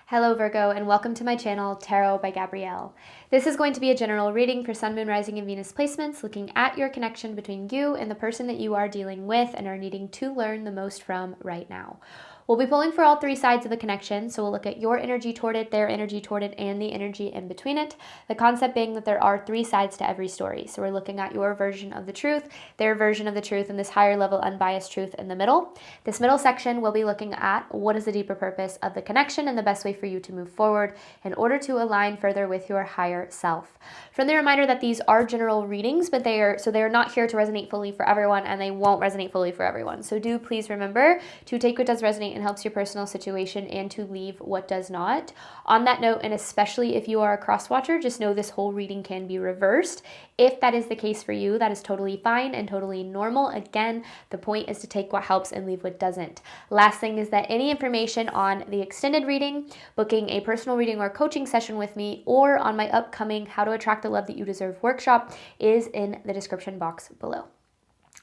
Hello Virgo, and welcome to my channel, Tarot by Gabrielle. This is going to be a general reading for Sun, Moon, Rising, and Venus placements, looking at your connection between you and the person that you are dealing with and are needing to learn the most from right now. We'll be pulling for all three sides of the connection, so we'll look at your energy toward it, their energy toward it, and the energy in between it. The concept being that there are three sides to every story. So we're looking at your version of the truth, their version of the truth, and this higher level unbiased truth in the middle. This middle section we'll be looking at what is the deeper purpose of the connection and the best way for you to move forward in order to align further with your higher self. Friendly reminder that these are general readings, but they are not here to resonate fully for everyone, and they won't resonate fully for everyone. So do please remember to take what does resonate and helps your personal situation and to leave what does not. On that note, and especially if you are a cross watcher, just know this whole reading can be reversed. If that is the case for you, that is totally fine and totally normal. Again, the point is to take what helps and leave what doesn't. Last thing is that any information on the extended reading, booking a personal reading or coaching session with me, or on my upcoming How to Attract the Love That You Deserve workshop is in the description box below.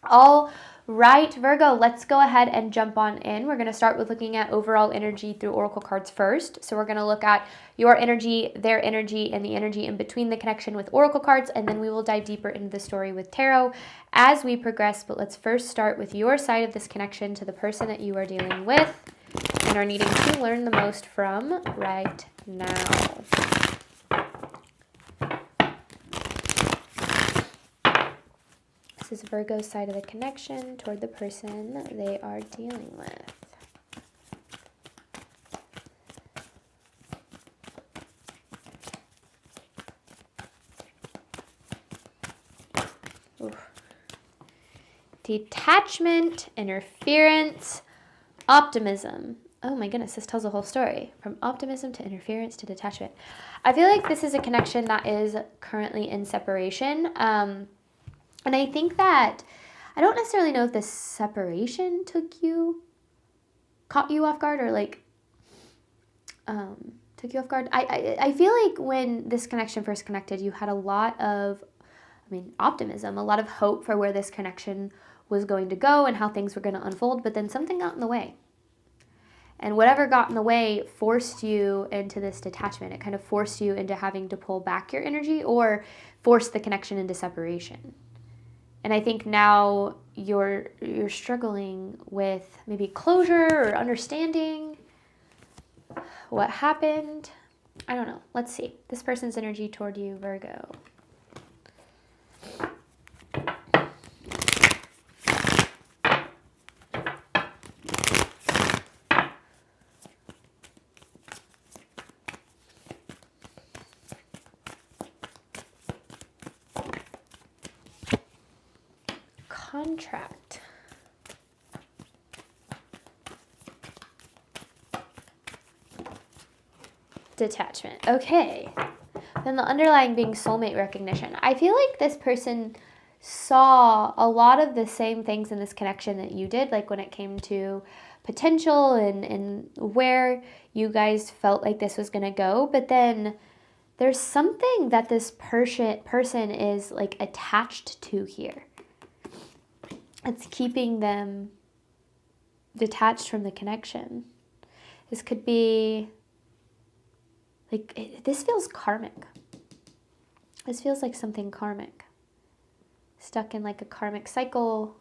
All right, Virgo, let's go ahead and jump on in. We're going to start with looking at overall energy through oracle cards first. So we're going to look at your energy, their energy, and the energy in between the connection with oracle cards, and then we will dive deeper into the story with tarot as we progress. But let's first start with your side of this connection to the person that you are dealing with and are needing to learn the most from right now. This is Virgo's side of the connection toward the person they are dealing with. Oof. Detachment, interference, optimism. Oh my goodness, this tells a whole story. From optimism to interference to detachment. I feel like this is a connection that is currently in separation. And I think that, I don't necessarily know if this separation caught you off guard, or took you off guard. I feel like when this connection first connected, you had a lot of, optimism, a lot of hope for where this connection was going to go and how things were going to unfold, but then something got in the way. And whatever got in the way forced you into this detachment. It kind of forced you into having to pull back your energy or force the connection into separation. And I think now you're struggling with maybe closure or understanding what happened. I don't know. Let's see. This person's energy toward you, Virgo. Contract. Detachment. Okay. Then the underlying being soulmate recognition. I feel like this person saw a lot of the same things in this connection that you did, like when it came to potential and where you guys felt like this was going to go. But then there's something that this person is like attached to here. It's keeping them detached from the connection. This could be, this feels karmic. This feels like something karmic. Stuck in like a karmic cycle.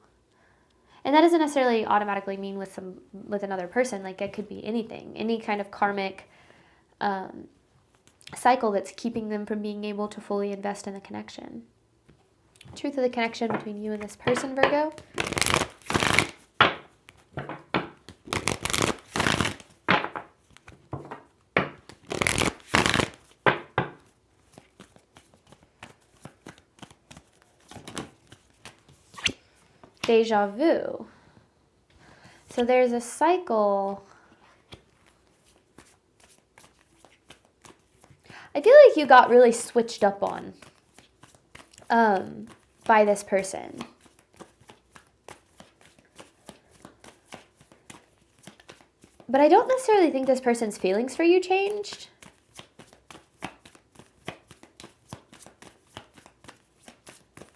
And that doesn't necessarily automatically mean with another person. Like it could be anything. Any kind of karmic cycle that's keeping them from being able to fully invest in the connection. Truth of the connection between you and this person, Virgo. Deja vu. So there's a cycle. I feel like you got really switched up on by this person. But I don't necessarily think this person's feelings for you changed.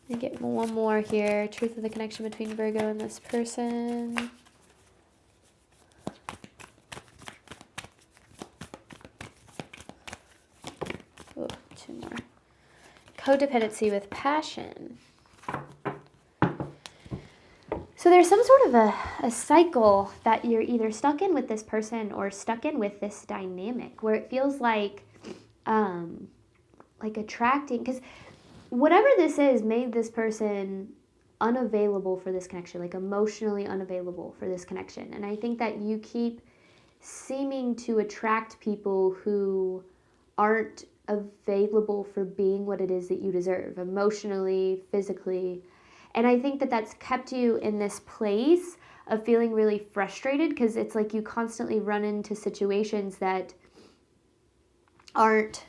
Let me get one more here. Truth of the connection between Virgo and this person. 2 more. Codependency with passion. So there's some sort of a cycle that you're either stuck in with this person or stuck in with this dynamic where it feels like attracting, because whatever this is made this person unavailable for this connection, like emotionally unavailable for this connection. And I think that you keep seeming to attract people who aren't available for being what it is that you deserve, emotionally, physically. And I think that that's kept you in this place of feeling really frustrated, because it's like you constantly run into situations that aren't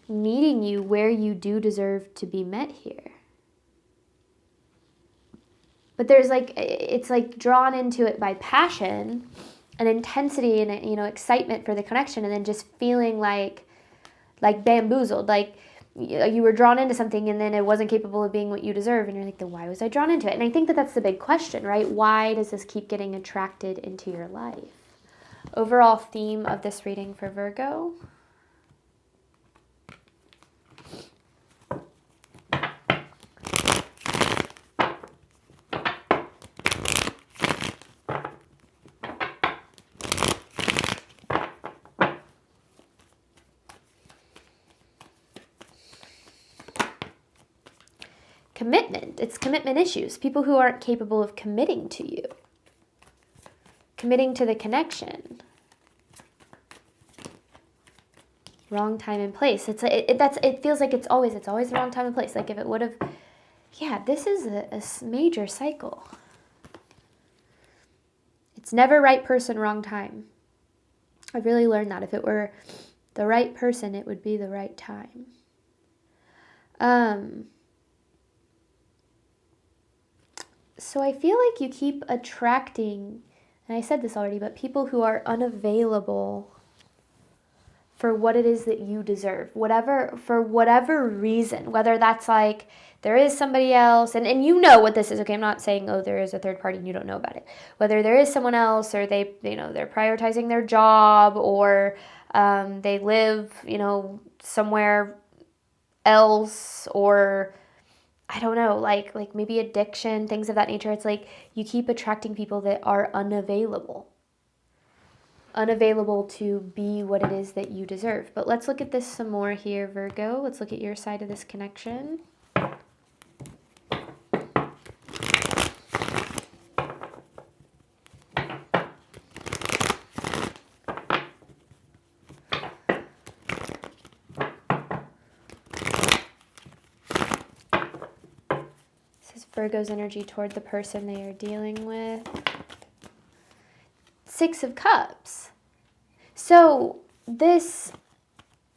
meeting you where you do deserve to be met here. But there's like, it's like drawn into it by passion and intensity and, you know, excitement for the connection, and then just feeling like bamboozled, like you were drawn into something and then it wasn't capable of being what you deserve, and you're like, then why was I drawn into it? And I think that that's the big question, right? Why does this keep getting attracted into your life? Overall theme of this reading for Virgo. Commitment. It's commitment issues. People who aren't capable of committing to you. Committing to the connection. Wrong time and place. It's it feels like it's always the wrong time and place. Like if it would have, yeah, this is a major cycle. It's never right person, wrong time. I really learned that. If it were the right person, it would be the right time. So I feel like you keep attracting, and I said this already, but people who are unavailable for what it is that you deserve, for whatever reason, whether that's like there is somebody else, and you know what this is, okay? I'm not saying, oh, there is a third party and you don't know about it. Whether there is someone else, or they, you know, they're prioritizing their job, or they live, you know, somewhere else, or I don't know, like maybe addiction, things of that nature. It's like you keep attracting people that are unavailable to be what it is that you deserve. But let's look at this some more here, Virgo. Let's look at your side of this connection. Virgo's energy toward the person they are dealing with. 6 of Cups. So this,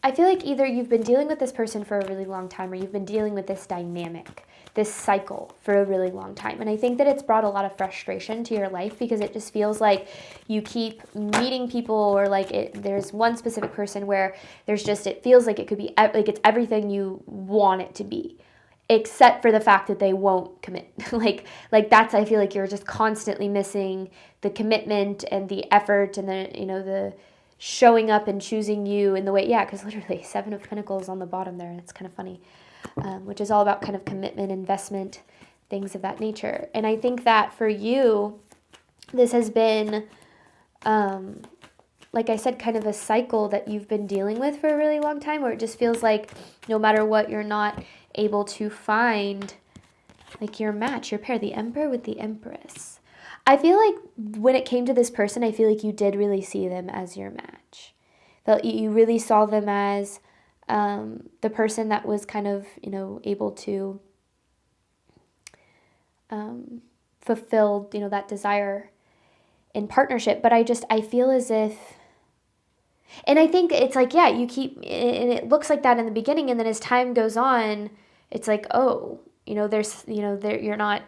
I feel like either you've been dealing with this person for a really long time, or you've been dealing with this dynamic, this cycle for a really long time. And I think that it's brought a lot of frustration to your life, because it just feels like you keep meeting people, or like there's one specific person where there's just, it feels like it could be, like it's everything you want it to be, except for the fact that they won't commit. like that's, I feel like you're just constantly missing the commitment and the effort and the, you know, the showing up and choosing you in the way, yeah, because literally 7 of Pentacles on the bottom there, and it's kind of funny, which is all about kind of commitment, investment, things of that nature. And I think that for you, this has been, like I said, kind of a cycle that you've been dealing with for a really long time, where it just feels like no matter what, you're not able to find like your match, your pair. The Emperor with the Empress. I feel like when it came to this person, I feel like you did really see them as your match. Felt you really saw them as the person that was kind of, you know, able to fulfill, you know, that desire in partnership. But I feel as if, and I think it's like, yeah, you keep, and it looks like that in the beginning, and then as time goes on, it's like, oh, you know, there's, you know, you're not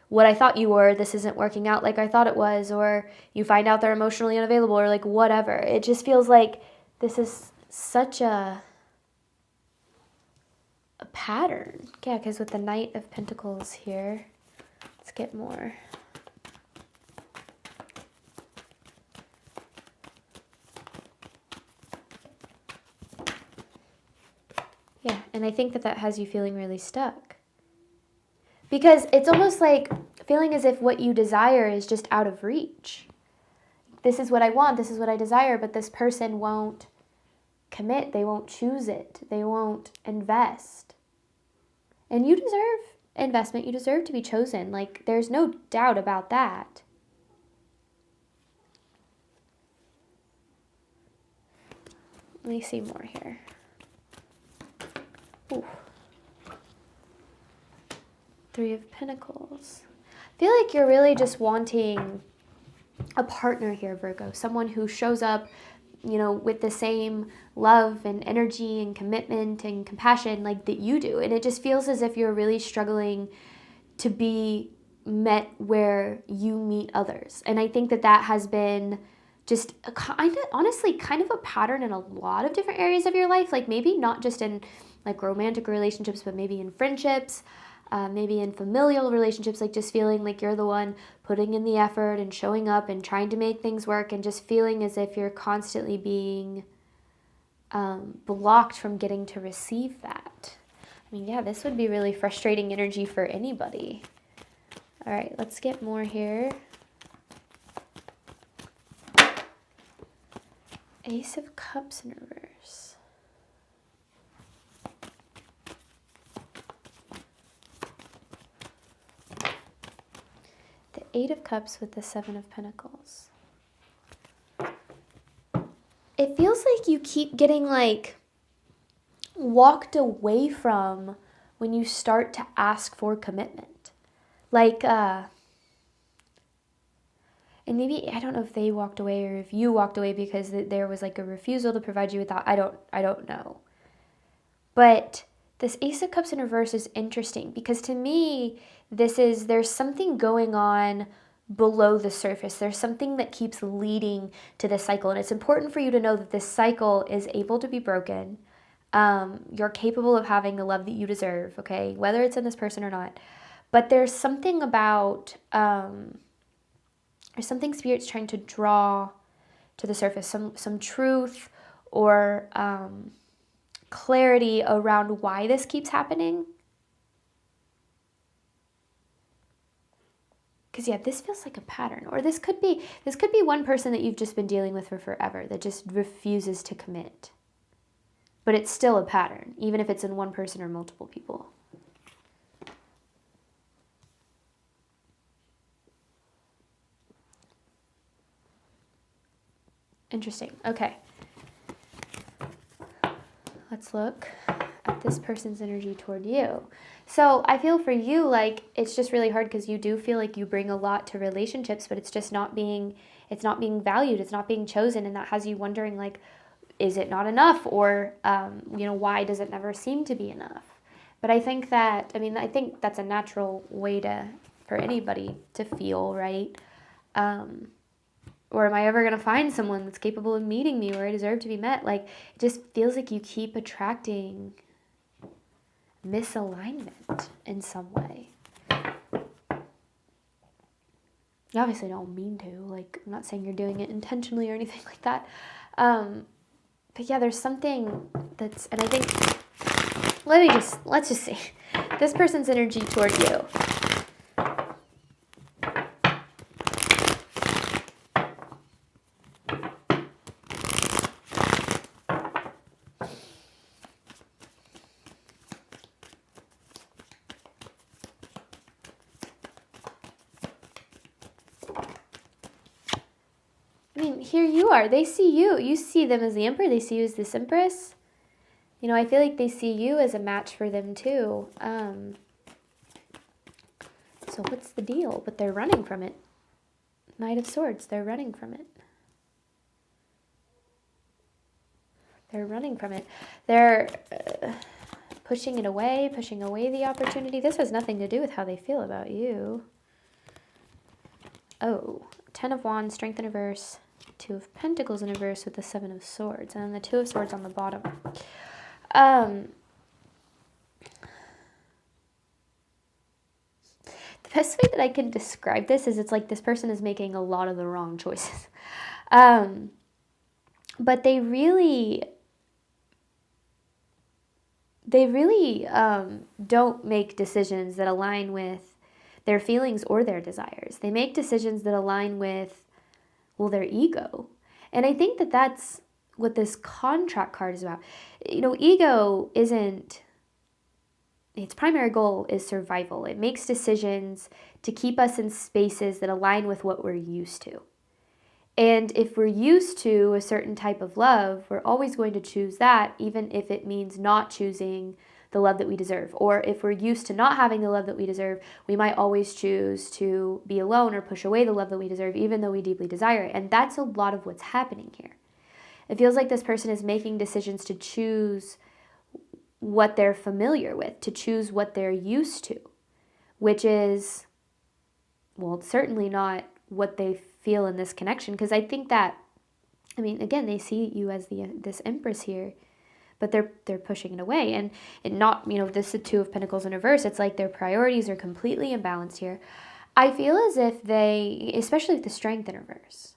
what I thought you were, this isn't working out like I thought it was, or you find out they're emotionally unavailable, or like whatever. It just feels like this is such a pattern. Yeah, because with the Knight of Pentacles here, let's get more. Yeah, and I think that that has you feeling really stuck. Because it's almost like feeling as if what you desire is just out of reach. This is what I want, this is what I desire, but this person won't commit, they won't choose it, they won't invest. And you deserve investment, you deserve to be chosen. Like, there's no doubt about that. Let me see more here. Ooh. 3 of Pentacles. I feel like you're really just wanting a partner here, Virgo. Someone who shows up, you know, with the same love and energy and commitment and compassion like that you do. And it just feels as if you're really struggling to be met where you meet others. And I think that that has been just a kind of, honestly, kind of a pattern in a lot of different areas of your life. Like maybe not just in like romantic relationships, but maybe in friendships, maybe in familial relationships, like just feeling like you're the one putting in the effort and showing up and trying to make things work, and just feeling as if you're constantly being blocked from getting to receive that. I mean, yeah, this would be really frustrating energy for anybody. All right, let's get more here. Ace of Cups in reverse. The 8 of Cups with the 7 of Pentacles. It feels like you keep getting like walked away from when you start to ask for commitment. Like, and maybe, I don't know if they walked away or if you walked away because there was like a refusal to provide you with that. I don't know. But this Ace of Cups in reverse is interesting because to me, there's something going on below the surface. There's something that keeps leading to this cycle. And it's important for you to know that this cycle is able to be broken. You're capable of having the love that you deserve, okay? Whether it's in this person or not. But there's something about, there's something Spirit's trying to draw to the surface. Some truth or clarity around why this keeps happening. Because yeah, this feels like a pattern, or this could be one person that you've just been dealing with for forever that just refuses to commit. But it's still a pattern, even if it's in one person or multiple people. Interesting. Okay. Let's look at this person's energy toward you. So I feel for you, like, it's just really hard because you do feel like you bring a lot to relationships, but it's just not being valued. It's not being chosen. And that has you wondering, like, is it not enough? Or, why does it never seem to be enough? But I think that's a natural way for anybody to feel, right? Or am I ever going to find someone that's capable of meeting me where I deserve to be met? Like, it just feels like you keep attracting misalignment in some way. You obviously don't mean to. Like, I'm not saying you're doing it intentionally or anything like that. But yeah, there's something that's, and I think, let's just see. This person's energy toward you. I mean, here you are. They see you. You see them as the Emperor. They see you as this Empress. You know, I feel like they see you as a match for them too. So what's the deal? But they're running from it. Knight of Swords. They're running from it. They're running from it. They're pushing away the opportunity. This has nothing to do with how they feel about you. Oh, 10 of Wands, Strength in reverse. 2 of Pentacles in reverse with the 7 of Swords. And then the 2 of Swords on the bottom. The best way that I can describe this is it's like this person is making a lot of the wrong choices. But they they really don't make decisions that align with their feelings or their desires. They make decisions that align with, well, their ego. And I think that that's what this contract card is about. Ego isn't, its primary goal is survival. It makes decisions to keep us in spaces that align with what we're used to. And if we're used to a certain type of love, we're always going to choose that, even if it means not choosing the love that we deserve. Or if we're used to not having the love that we deserve, we might always choose to be alone or push away the love that we deserve, even though we deeply desire it. And that's a lot of what's happening here. It feels like this person is making decisions to choose what they're familiar with, to choose what they're used to, which is, well, certainly not what they feel in this connection. Because I think that, again, they see you as this Empress here, but they're pushing it away. And not, this is Two of Pentacles in reverse. It's like their priorities are completely imbalanced here. I feel as if they, especially with the Strength in reverse,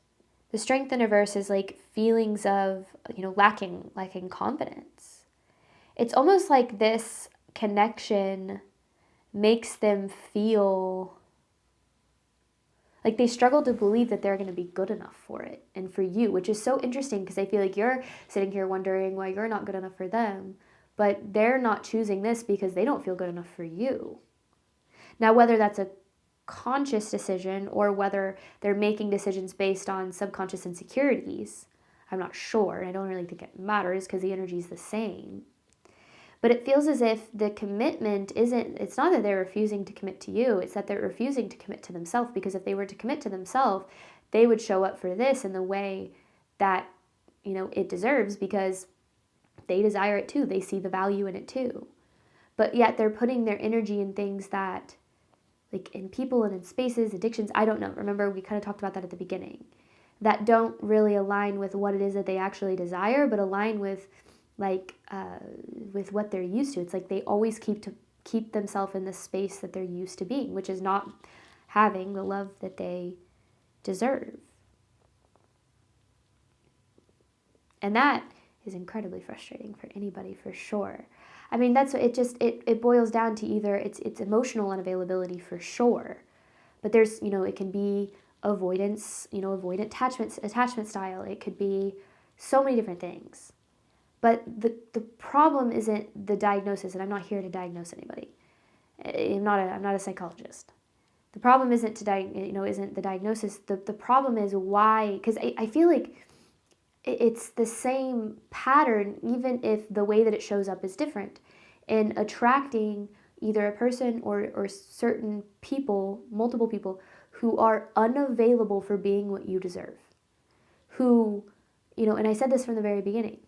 the Strength in reverse is like feelings of, lacking confidence. It's almost like this connection makes them feel like they struggle to believe that they're going to be good enough for it and for you, which is so interesting because I feel like you're sitting here wondering why you're not good enough for them, but they're not choosing this because they don't feel good enough for you. Now, whether that's a conscious decision or whether they're making decisions based on subconscious insecurities, I'm not sure. And I don't really think it matters because the energy is the same. But it feels as if the commitment it's not that they're refusing to commit to you, it's that they're refusing to commit to themselves, because if they were to commit to themselves, they would show up for this in the way that, it deserves, because they desire it too. They see the value in it too. But yet they're putting their energy in things that, like in people and in spaces, addictions, I don't know. Remember, we kind of talked about that at the beginning, that don't really align with what it is that they actually desire, but align with with what they're used to. It's like they always keep themselves in the space that they're used to being, which is not having the love that they deserve. And that is incredibly frustrating for anybody, for sure. That's what it boils down to. Either it's emotional unavailability for sure, but there's, it can be avoidance, avoidant attachment style. It could be so many different things. But the problem isn't the diagnosis, and I'm not here to diagnose anybody. I'm not a psychologist. The problem isn't isn't the diagnosis. The problem is why, because I feel like it's the same pattern, even if the way that it shows up is different, in attracting either a person or certain people, multiple people, who are unavailable for being what you deserve. Who, and I said this from the very beginning,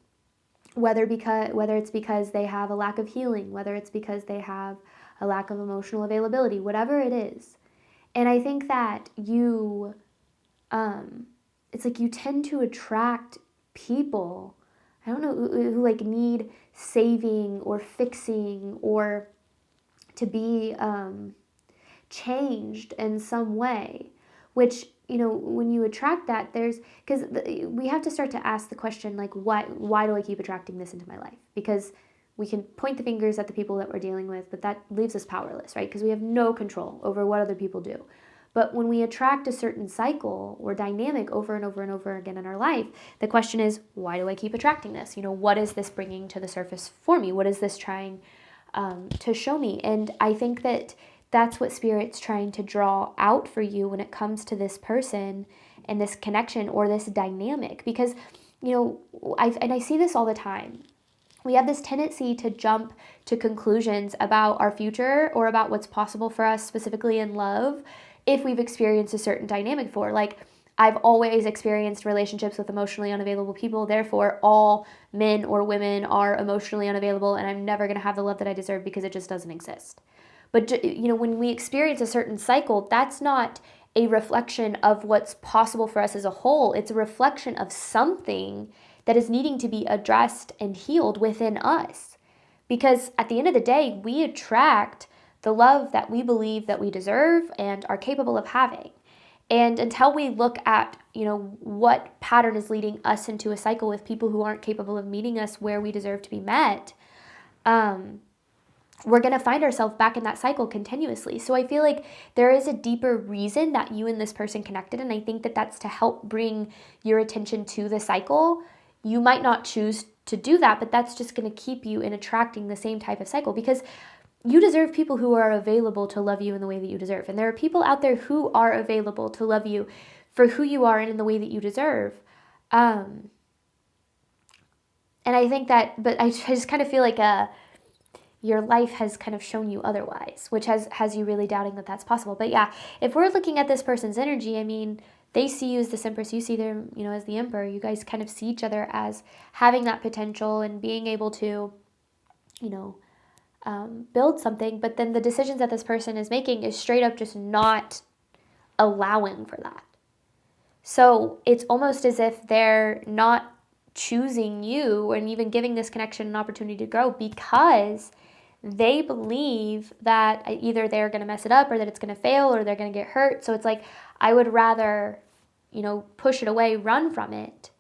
whether it's because they have a lack of healing, whether it's because they have a lack of emotional availability, whatever it is. And I think that it's like you tend to attract people, I don't know, who like need saving or fixing or to be changed in some way, which, when you attract that, because we have to start to ask the question, like, why do I keep attracting this into my life? Because we can point the fingers at the people that we're dealing with, but that leaves us powerless, right? Because we have no control over what other people do. But when we attract a certain cycle or dynamic over and over and over again in our life, the question is, why do I keep attracting this? What is this bringing to the surface for me? What is this trying to show me? And I think that that's what Spirit's trying to draw out for you when it comes to this person and this connection or this dynamic. Because, I see this all the time. We have this tendency to jump to conclusions about our future or about what's possible for us, specifically in love, if we've experienced a certain dynamic before. Like, I've always experienced relationships with emotionally unavailable people, therefore all men or women are emotionally unavailable, and I'm never going to have the love that I deserve because it just doesn't exist. But, when we experience a certain cycle, that's not a reflection of what's possible for us as a whole. It's a reflection of something that is needing to be addressed and healed within us. Because at the end of the day, we attract the love that we believe that we deserve and are capable of having. And until we look at, what pattern is leading us into a cycle with people who aren't capable of meeting us where we deserve to be met, we're going to find ourselves back in that cycle continuously. So I feel like there is a deeper reason that you and this person connected, and I think that that's to help bring your attention to the cycle. You might not choose to do that, but that's just going to keep you in attracting the same type of cycle, because you deserve people who are available to love you in the way that you deserve. And there are people out there who are available to love you for who you are and in the way that you deserve. And I think that, but I just kind of feel like your life has kind of shown you otherwise, which has you really doubting that that's possible. But yeah, if we're looking at this person's energy, I mean, they see you as this Empress, you see them, as the Emperor. You guys kind of see each other as having that potential and being able to, build something. But then the decisions that this person is making is straight up just not allowing for that. So it's almost as if they're not choosing you and even giving this connection an opportunity to grow, because they believe that either they're going to mess it up, or that it's going to fail, or they're going to get hurt. So it's like, I would rather, push it away, run from it,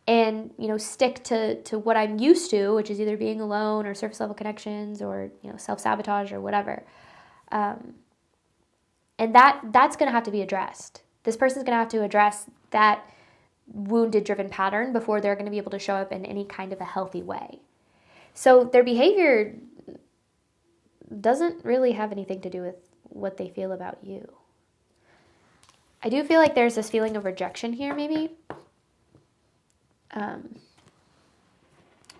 and, stick to what I'm used to, which is either being alone or surface level connections or, self-sabotage or whatever. And that's going to have to be addressed. This person's going to have to address that wounded driven pattern before they're going to be able to show up in any kind of a healthy way. So their behavior doesn't really have anything to do with what they feel about you. I do feel like there's this feeling of rejection here, maybe.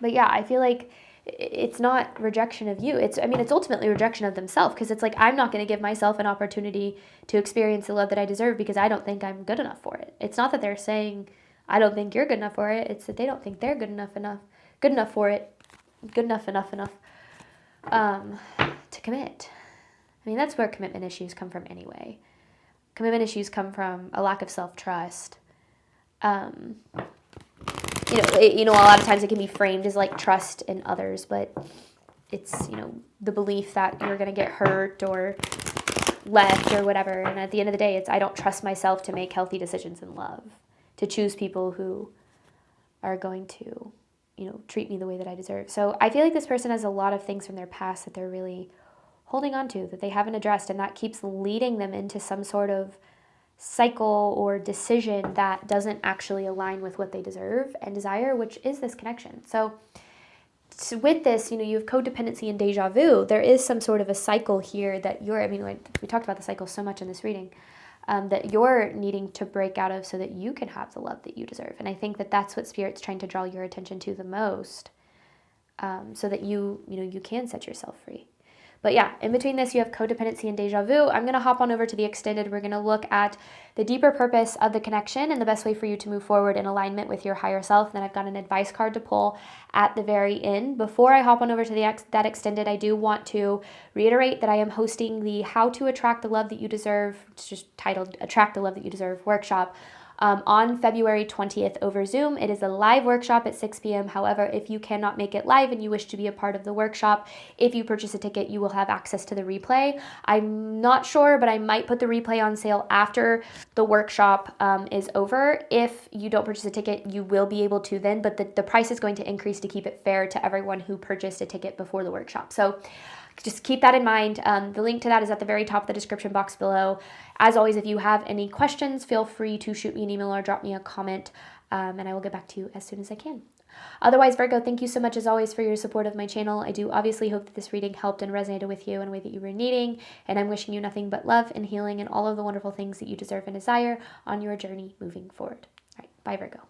But yeah, I feel like it's not rejection of you. It's ultimately rejection of themselves, because it's like, I'm not going to give myself an opportunity to experience the love that I deserve because I don't think I'm good enough for it. It's not that they're saying, I don't think you're good enough for it. It's that they don't think they're good enough for it, good enough to commit. I mean, that's where commitment issues come from anyway. Commitment issues come from a lack of self-trust. A lot of times it can be framed as like trust in others, but it's, the belief that you're going to get hurt or left or whatever. And at the end of the day, it's, I don't trust myself to make healthy decisions in love, to choose people who are going to, treat me the way that I deserve. So I feel like this person has a lot of things from their past that they're really holding on to, that they haven't addressed, and that keeps leading them into some sort of cycle or decision that doesn't actually align with what they deserve and desire, which is this connection. So with this, you have codependency and deja vu. There is some sort of a cycle here that we talked about the cycle so much in this reading, that you're needing to break out of so that you can have the love that you deserve. And I think that that's what Spirit's trying to draw your attention to the most, so that you can set yourself free. But yeah, in between this, you have codependency and deja vu. I'm going to hop on over to the extended. We're going to look at the deeper purpose of the connection and the best way for you to move forward in alignment with your higher self. And then I've got an advice card to pull at the very end. Before I hop on over to that extended, I do want to reiterate that I am hosting the How to Attract the Love That You Deserve, it's just titled Attract the Love That You Deserve workshop, on February 20th over Zoom. It is a live workshop at 6 p.m. However, if you cannot make it live and you wish to be a part of the workshop, if you purchase a ticket, you will have access to the replay. I'm not sure, but I might put the replay on sale after the workshop is over. If you don't purchase a ticket, you will be able to then, but the price is going to increase to keep it fair to everyone who purchased a ticket before the workshop. So just keep that in mind. The link to that is at the very top of the description box below. As always, if you have any questions, feel free to shoot me an email or drop me a comment, and I will get back to you as soon as I can. Otherwise, Virgo, thank you so much as always for your support of my channel. I do obviously hope that this reading helped and resonated with you in a way that you were needing, and I'm wishing you nothing but love and healing and all of the wonderful things that you deserve and desire on your journey moving forward. All right, bye, Virgo.